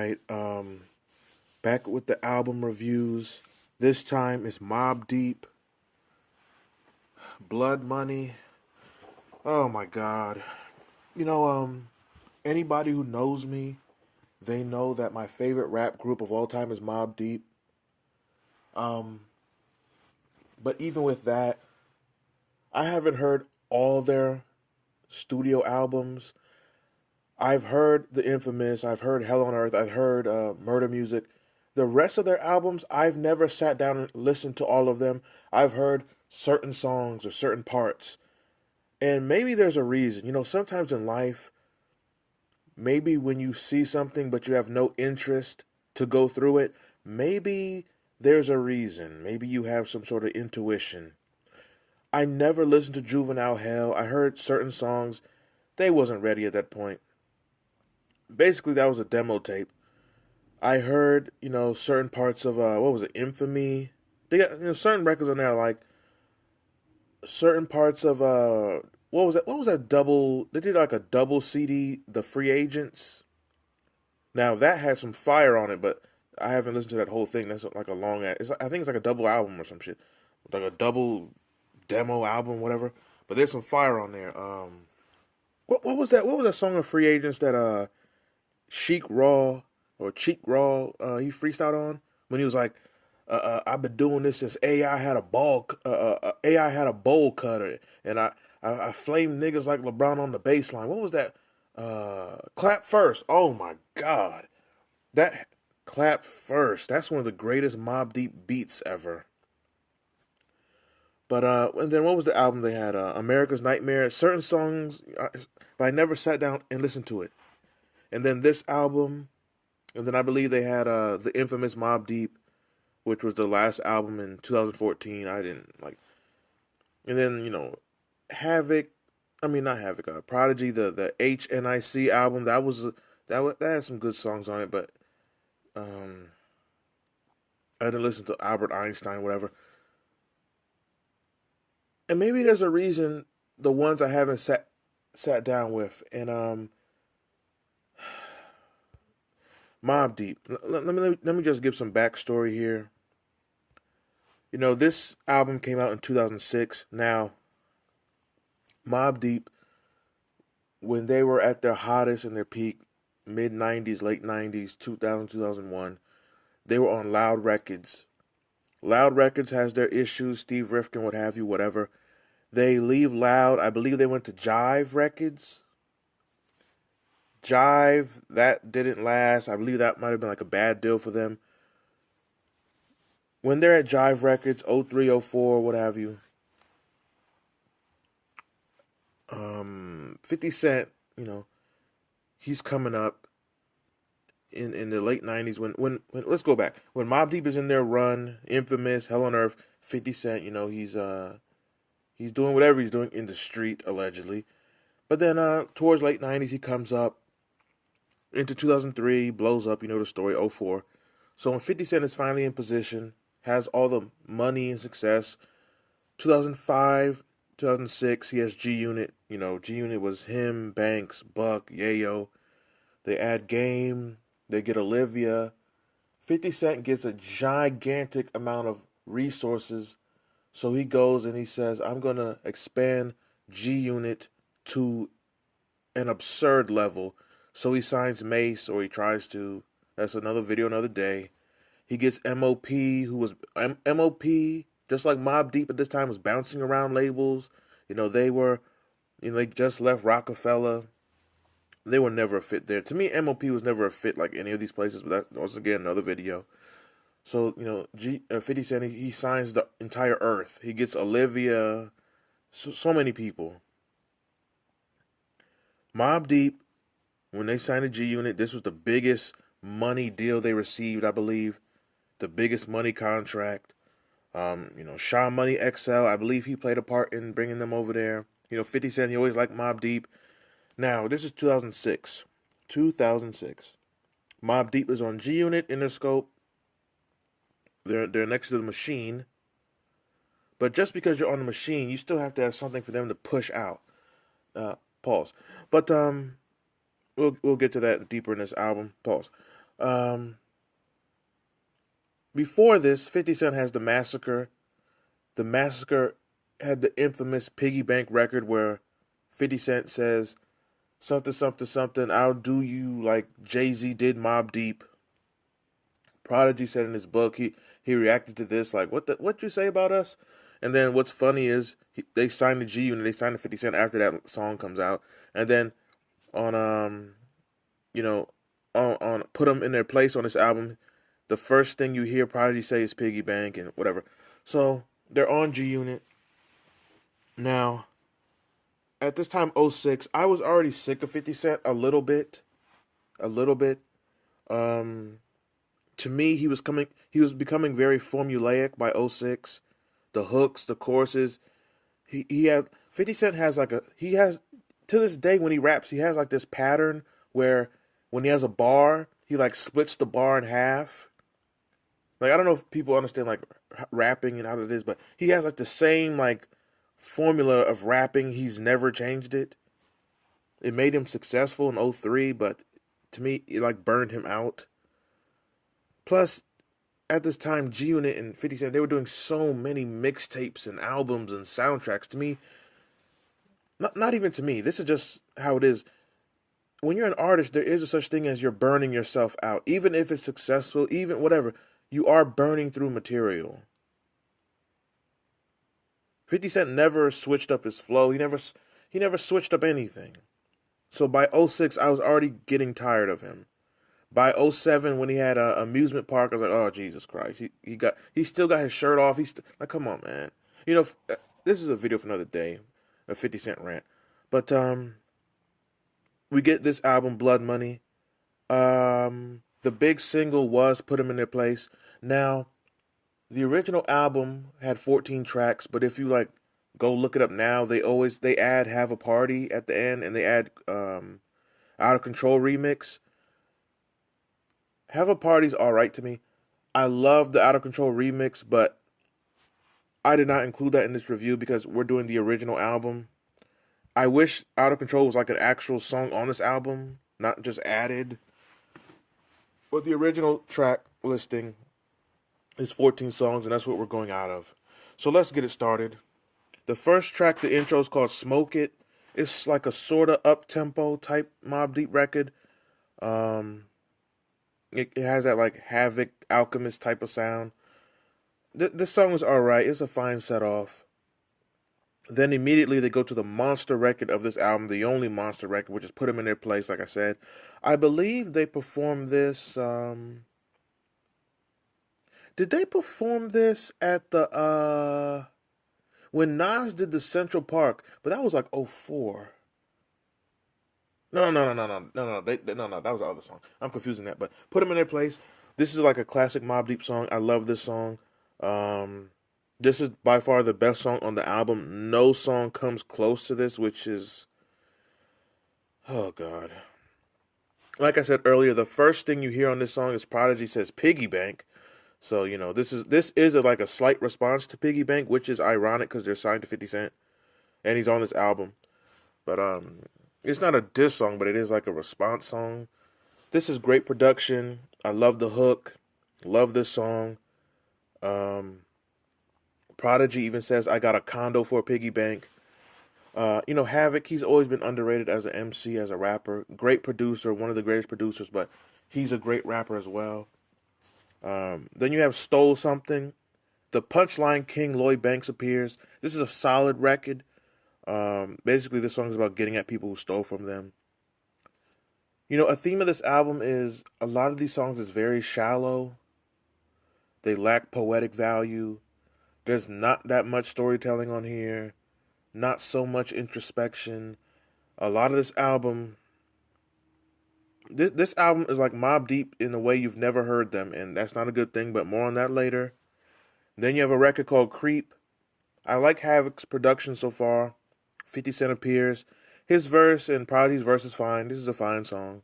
right. Back with the album reviews. This time it's Mobb Deep, Blood Money. Oh my God. You know, anybody who knows me, they know that my favorite rap group of all time is Mobb Deep. Um, but even with that, I haven't heard all their studio albums. I've heard The Infamous, I've heard Hell on Earth, I've heard Murder Music. The rest of their albums, I've never sat down and listened to all of them. I've heard certain songs or certain parts. And maybe there's a reason. Sometimes in life, maybe when you see something but you have no interest to go through it, maybe there's a reason. Maybe you have some sort of intuition. I never listened to Juvenile Hell. I heard certain songs. They wasn't ready at that point. Basically, that was a demo tape. I heard, certain parts of what was it, Infamy. They got certain records on there like certain parts of what was that? What was that double? They did like a double CD, The Free Agents. Now that had some fire on it, but I haven't listened to that whole thing. That's like a long. I think it's like a double album or some shit, like a double demo album, whatever. But there's some fire on there. What was that? What was that song of Free Agents that Chic Raw or Cheek Raw he freestyled on when he was like, I've been doing this since AI had a AI had a bowl cutter, and I flamed niggas like LeBron on the baseline. What was that? Clap First. Oh my God, that Clap First. That's one of the greatest Mobb Deep beats ever. But and then what was the album they had? America's Nightmare. Certain songs, but I never sat down and listened to it. And then this album, and then I believe they had the infamous Mobb Deep, which was the last album in 2014. I didn't like. And then Havoc. I mean not Havoc. Prodigy, the HNIC album. That had some good songs on it, but um, I didn't listen to Albert Einstein, whatever. And maybe there's a reason the ones I haven't sat down with, and Mobb Deep. Let me just give some backstory here. This album came out in 2006. Now, Mobb Deep, when they were at their hottest and their peak, mid 90s, late 90s, 2000, 2001, they were on Loud Records. Loud Records has their issues, Steve Rifkin, what have you, whatever. They leave Loud. I believe they went to Jive Records. Jive, that didn't last. I believe that might have been like a bad deal for them. When they're at Jive Records, 03, 04, what have you, 50 Cent, he's coming up in the late 90s when let's go back. When Mobb Deep is in their run, Infamous, Hell on Earth, 50 Cent, he's doing whatever he's doing in the street, allegedly. But then towards late 90s, he comes up into 2003, blows up, the story, 04. So when 50 Cent is finally in position, has all the money and success, 2005, 2006, he has G Unit. G Unit was him, Banks, Buck, Yayo. They add Game, they get Olivia. 50 Cent gets a gigantic amount of resources. So he goes and he says, I'm going to expand G Unit to an absurd level. So he signs Mace, or he tries to. That's another video, another day. He gets MOP, who was MOP, just like Mobb Deep at this time, was bouncing around labels. They were, they just left Rockefeller. They were never a fit there. To me, MOP was never a fit like any of these places, but that was, again, another video. So, 50 Cent, he signs the entire Earth. He gets Olivia, so many people. Mobb Deep, when they signed a G Unit, this was the biggest money deal they received, I believe. The biggest money contract. Shaw Money XL, I believe he played a part in bringing them over there. 50 Cent, he always liked Mobb Deep. Now, this is 2006. 2006. Mobb Deep is on G Unit, Interscope. They're next to the machine. But just because you're on the machine, you still have to have something for them to push out. Pause. But we'll get to that deeper in this album. Pause. Um, Before this, 50 Cent has The Massacre. The Massacre had the infamous Piggy Bank record where 50 Cent says, something, something, something, I'll do you like Jay-Z did Mobb Deep. Prodigy said in his book, he reacted to this like, what you say about us? And then what's funny is they signed the G Unit, they signed the 50 Cent after that song comes out. And then on, you know, on Put Them in Their Place on this album, the first thing you hear Prodigy say is Piggy Bank and whatever. So they're on G Unit. Now, at this time, '06, I was already sick of 50 Cent a little bit. A little bit. Um, to me, he was becoming very formulaic by '06. The hooks, the choruses. He had, 50 Cent has like he has, to this day when he raps, he has like this pattern where when he has a bar, he like splits the bar in half. Like, I don't know if people understand like rapping and how it is, but he has like the same like formula of rapping. He's never changed it. It made him successful in '03, but to me, it like burned him out. Plus, at this time, G Unit and 50 Cent, they were doing so many mixtapes and albums and soundtracks. To me, not even to me, this is just how it is. When you're an artist, there is a such thing as you're burning yourself out. Even if it's successful, even whatever, you are burning through material. 50 Cent never switched up his flow. He never switched up anything. So by '06, I was already getting tired of him. By '07, when he had a amusement park, I was like, oh Jesus Christ, he still got his shirt off. Like, come on, man. You know, this is a video for another day, a 50 Cent rant. But we get this album, Blood Money. The big single was Put 'Em in Their Place. Now, the original album had 14 tracks, but if you like go look it up now, they add Have a Party at the end, and they add Out of Control remix. Have a Party's alright to me. I love the Out of Control remix, but I did not include that in this review because we're doing the original album. I wish Out of Control was like an actual song on this album, not just added. But the original track listing is 14 songs, and that's what we're going out of. So let's get it started. The first track, the intro, is called Smoke It. It's like a sort of up-tempo type Mobb Deep record. It has that like Havoc, Alchemist type of sound. This song is alright. It's a fine set off. Then immediately they go to the monster record of this album, the only monster record, which is Put 'Em in Their Place, like I said. I believe they performed this, did they perform this at the, when Nas did the Central Park, but that was like '04. No, that was the other song. I'm confusing that, but Put 'Em in Their Place. This is like a classic Mobb Deep song. I love this song. This is by far the best song on the album. No song comes close to this, which is, oh God. Like I said earlier, the first thing you hear on this song is Prodigy says Piggy Bank. So, you know, this is like a slight response to Piggy Bank, which is ironic because they're signed to 50 Cent and he's on this album. But it's not a diss song, but it is like a response song. This is great production. I love the hook. Love this song. Prodigy even says, I got a condo for a piggy bank. You know, Havoc, he's always been underrated as an MC, as a rapper. Great producer, one of the greatest producers, but he's a great rapper as well. Then you have Stole Something. The Punchline King, Lloyd Banks, appears. This is a solid record. Basically, this song is about getting at people who stole from them. You know, a theme of this album is a lot of these songs is very shallow. They lack poetic value. There's not that much storytelling on here. Not so much introspection. A lot of this album, this album is like Mobb Deep in the way you've never heard them, and that's not a good thing, but more on that later. Then you have a record called Creep. I like Havoc's production so far. 50 Cent appears. His verse and Prodigy's verse is fine. This is a fine song.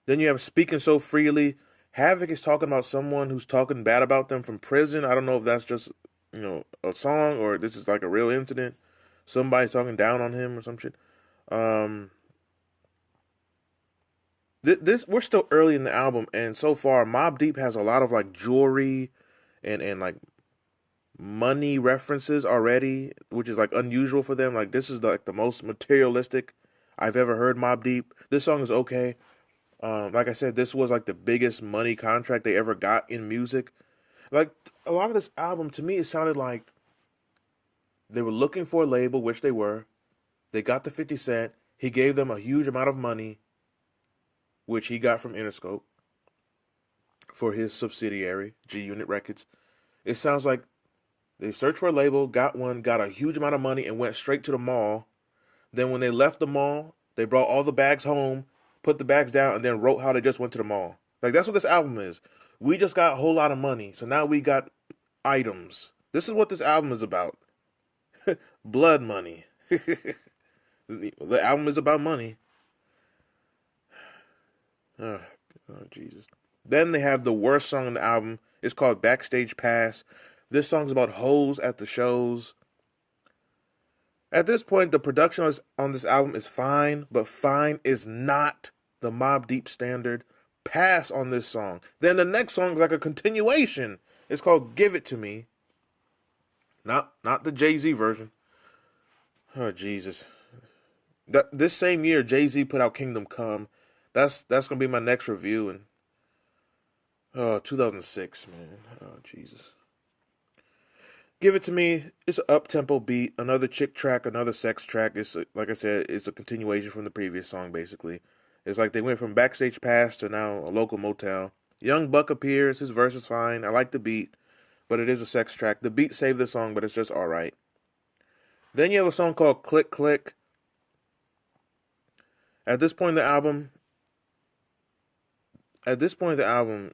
Then you have Speaking So Freely. Havoc is talking about someone who's talking bad about them from prison. I don't know if that's just, you know, a song or this is like a real incident. Somebody's talking down on him or some shit. This we're still early in the album, and so far, Mobb Deep has a lot of like jewelry and like money references already, which is like unusual for them. Like this is like the most materialistic I've ever heard Mobb Deep. This song is okay. Like I said, this was like the biggest money contract they ever got in music. Like a lot of this album, to me, it sounded like they were looking for a label, which they were. They got the 50 Cent. He gave them a huge amount of money, which he got from Interscope for his subsidiary, G Unit Records. It sounds like they searched for a label, got one, got a huge amount of money, and went straight to the mall. Then when they left the mall, they brought all the bags home, put the bags down, and then wrote how they just went to the mall. Like that's what this album is. We just got a whole lot of money, so now we got items. This is what this album is about. Blood money. The album is about money. Oh, oh, Jesus. Then they have the worst song on the album. It's called Backstage Pass. This song's about hoes at the shows. At this point, the production on this album is fine, but fine is not the Mobb Deep standard. Pass on this song. Then the next song is like a continuation. It's called Give It To Me. Not the Jay-Z version. Oh, Jesus. This same year, Jay-Z put out Kingdom Come. That's gonna be my next review, and 2006, man. Oh, Jesus. Give It To Me. It's an up-tempo beat, another chick track, another sex track. It's like I said, it's a continuation from the previous song, basically. It's like they went from Backstage Pass to now a local motel. Young Buck appears. His verse is fine. I like the beat, but it is a sex track. The beat saved the song, but it's just all right. Then you have a song called Click Click. At this point in the album, at this point in the album,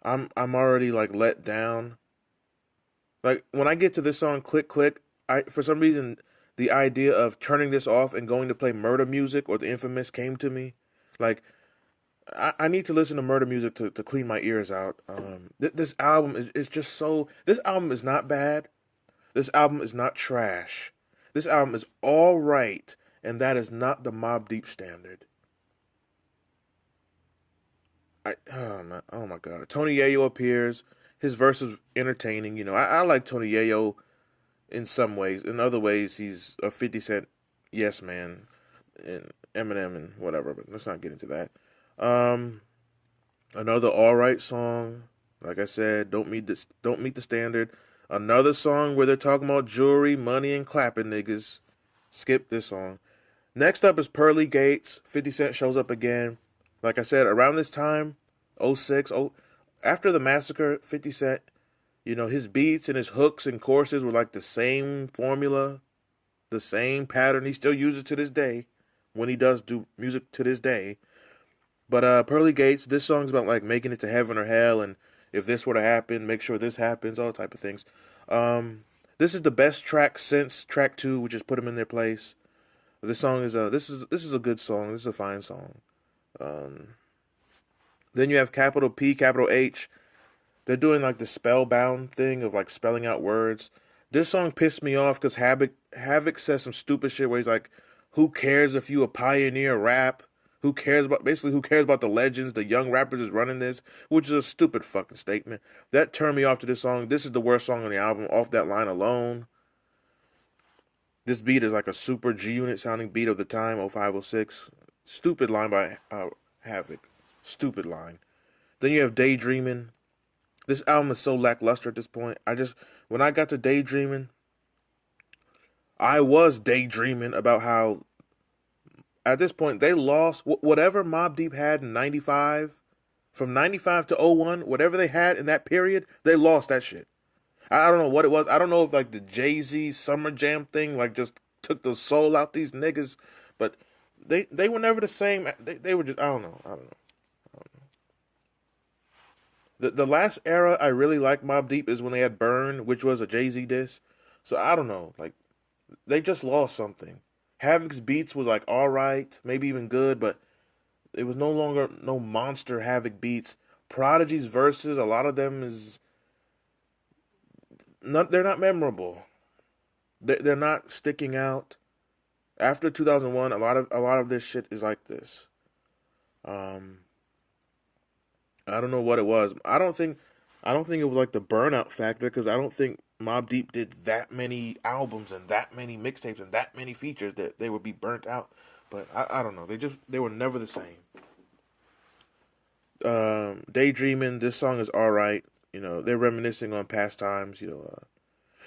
I'm already like let down. Like when I get to this song, Click Click, I for some reason the idea of turning this off and going to play murder music or the infamous came to me. Like I need to listen to murder music to clean my ears out. This album is just so. This album is not bad. This album is not trash. This album is all right, and that is not the Mobb Deep standard. Oh my God. Tony Yayo appears. His verse is entertaining. You know, I like Tony Yayo in some ways. In other ways, he's a 50 Cent yes man, and Eminem and whatever. But let's not get into that. Um, Another all right song. Like I said, don't meet the standard. Another song where they're talking about jewelry, money, and clapping niggas. Skip this song. Next up is Pearly Gates. 50 Cent shows up again. Like I said, around this time, '06, after the massacre, 50 Cent, you know, his beats and his hooks and choruses were like the same formula, the same pattern. He still uses to this day when he does do music to this day. But Pearly Gates, this song's about like making it to heaven or hell, and if this were to happen, make sure this happens, all type of things. This is the best track since track 2, which is Put 'Em in Their Place. This song is this is a good song. This is a fine song. Then you have capital P, capital H. They're doing like the spellbound thing of like spelling out words. This song pissed me off because Havoc says some stupid shit where he's like, "Who cares if you a pioneer rap? Who cares about the legends? The young rappers is running this," which is a stupid fucking statement. That turned me off to this song. This is the worst song on the album off that line alone. This beat is like a super G Unit sounding beat of the time, 0506. Stupid line by Havoc. Stupid line. Then you have Daydreaming. This album is so lackluster at this point. When I got to Daydreaming, I was daydreaming about how, at this point, they lost whatever Mobb Deep had in 95. From 95 to '01, whatever they had in that period, they lost that shit. I don't know what it was. I don't know if like the Jay-Z Summer Jam thing like just took the soul out these niggas, but they were never the same. They were just I don't know. The last era I really liked Mobb Deep is when they had Burn, which was a Jay-Z diss. So I don't know, like they just lost something. Havoc's beats was like all right, maybe even good, but it was no longer no monster Havoc beats. Prodigy's verses, a lot of them is not they're not memorable. They're not sticking out. After 2001, a lot of this shit is like this. Um, I don't know what it was. I don't think it was like the burnout factor because I don't think Mobb Deep did that many albums and that many mixtapes and that many features that they would be burnt out. But I don't know. They were never the same. Daydreaming. This song is all right. You know, they're reminiscing on past times.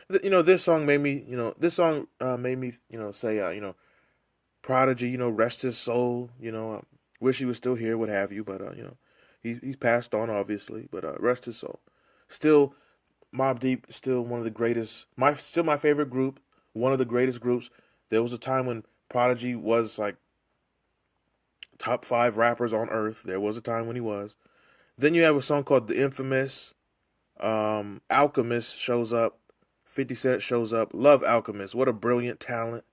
This song made me. This song made me. Say. Prodigy. Rest his soul. Wish he was still here. What have you? But he's passed on obviously. But rest his soul. Still, Mobb Deep still one of the greatest. My favorite group. One of the greatest groups. There was a time when Prodigy was like top 5 rappers on earth. There was a time when he was. Then you have a song called The Infamous. Alchemist shows up. 50 Cent shows up. Love Alchemist. What a brilliant talent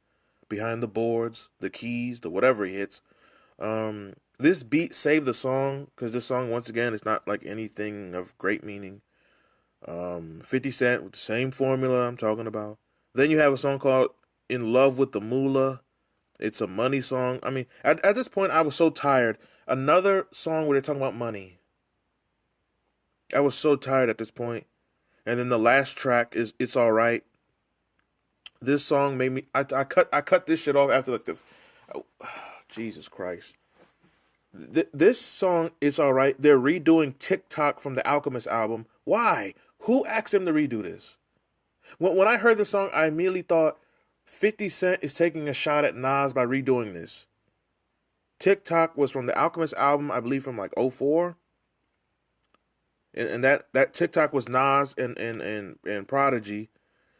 behind the boards, the keys, the whatever he hits. This beat saved the song because this song, once again, is not like anything of great meaning. 50 Cent with the same formula I'm talking about. Then you have a song called In Love with the Moolah. It's a money song. I mean, at this point, I was so tired. Another song where they're talking about money. I was so tired at this point. And then the last track is It's Alright. This song made me I cut this shit off after like the oh, Jesus Christ. This song It's Alright. They're redoing TikTok from the Alchemist album. Why? Who asked them to redo this? When I heard the song, I immediately thought 50 Cent is taking a shot at Nas by redoing this. TikTok was from the Alchemist album, I believe from like '04. And that TikTok was Nas and Prodigy.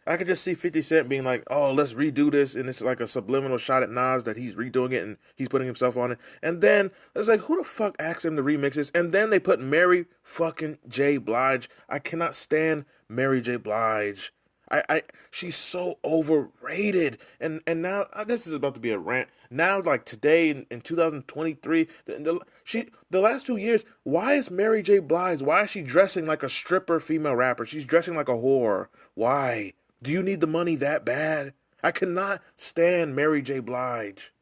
I could just see 50 Cent being like, oh, let's redo this. And it's like a subliminal shot at Nas that he's redoing it and he's putting himself on it. And then it's like, who the fuck asked him to remix this? And then they put Mary fucking J. Blige. I cannot stand Mary J. Blige. She's so overrated. And now this is about to be a rant. Now, like today in 2023, the last 2 years, why is Mary J. Blige? Why is she dressing like a stripper female rapper? She's dressing like a whore. Why? Do you need the money that bad? I cannot stand Mary J. Blige.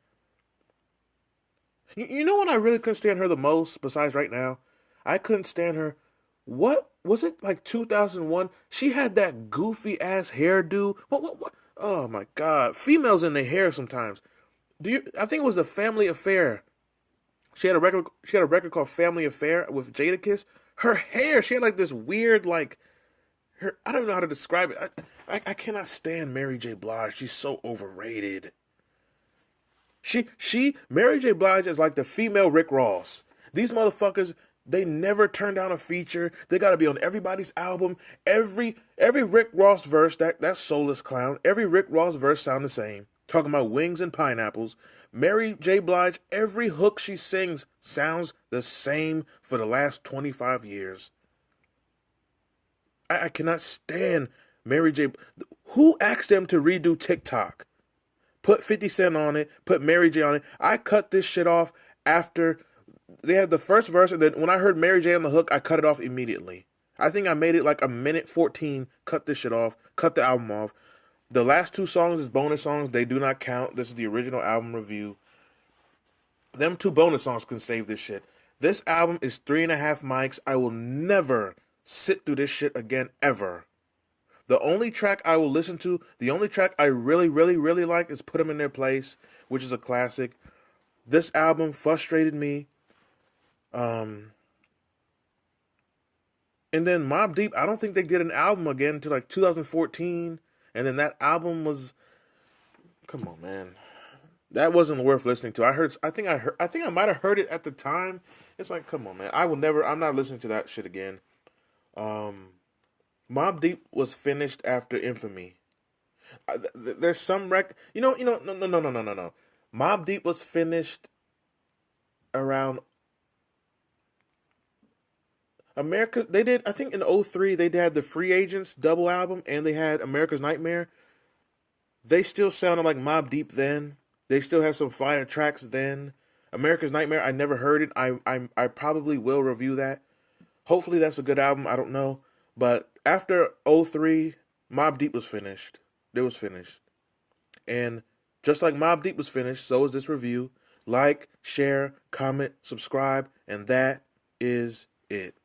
You know when I really couldn't stand her the most, besides right now? I couldn't stand her. What? Was it like 2001? She had that goofy ass hairdo. What? Oh my God. Females in their hair sometimes. I think it was a Family Affair. She had a record called Family Affair with Jadakiss. Her hair, she had like this weird like I don't know how to describe it. I cannot stand Mary J. Blige. She's so overrated. Mary J. Blige is like the female Rick Ross. These motherfuckers, they never turn down a feature. They gotta be on everybody's album. Every Rick Ross verse, that soulless clown, every Rick Ross verse sound the same. Talking about wings and pineapples. Mary J. Blige, every hook she sings sounds the same for the last 25 years. I cannot stand Mary J. Who asked them to redo TikTok? Put 50 Cent on it, put Mary J on it. I cut this shit off after they had the first verse, and then when I heard Mary J on the hook, I cut it off immediately. I think I made it like a minute 14, cut this shit off, cut the album off. The last 2 songs is bonus songs. They do not count. This is the original album review. Them 2 bonus songs can save this shit. This album is 3.5 mics. I will never sit through this shit again, ever. The only track I will listen to, the only track I really, really, really like is Put Them in Their Place, which is a classic. This album frustrated me. And then Mobb Deep, I don't think they did an album again until like 2014. And then that album was, come on, man, that wasn't worth listening to. I think I might have heard it at the time. It's like, come on, man, I'm not listening to that shit again. Mobb Deep was finished after Infamy. There's some no. Mobb Deep was finished around America. They did, I think in '03, they had the Free Agents double album and they had America's Nightmare. They still sounded like Mobb Deep then. They still have some fire tracks then. America's Nightmare, I never heard it. I probably will review that. Hopefully that's a good album. I don't know. But after '03, Mobb Deep was finished. It was finished. And just like Mobb Deep was finished, so is this review. Like, share, comment, subscribe, and that is it.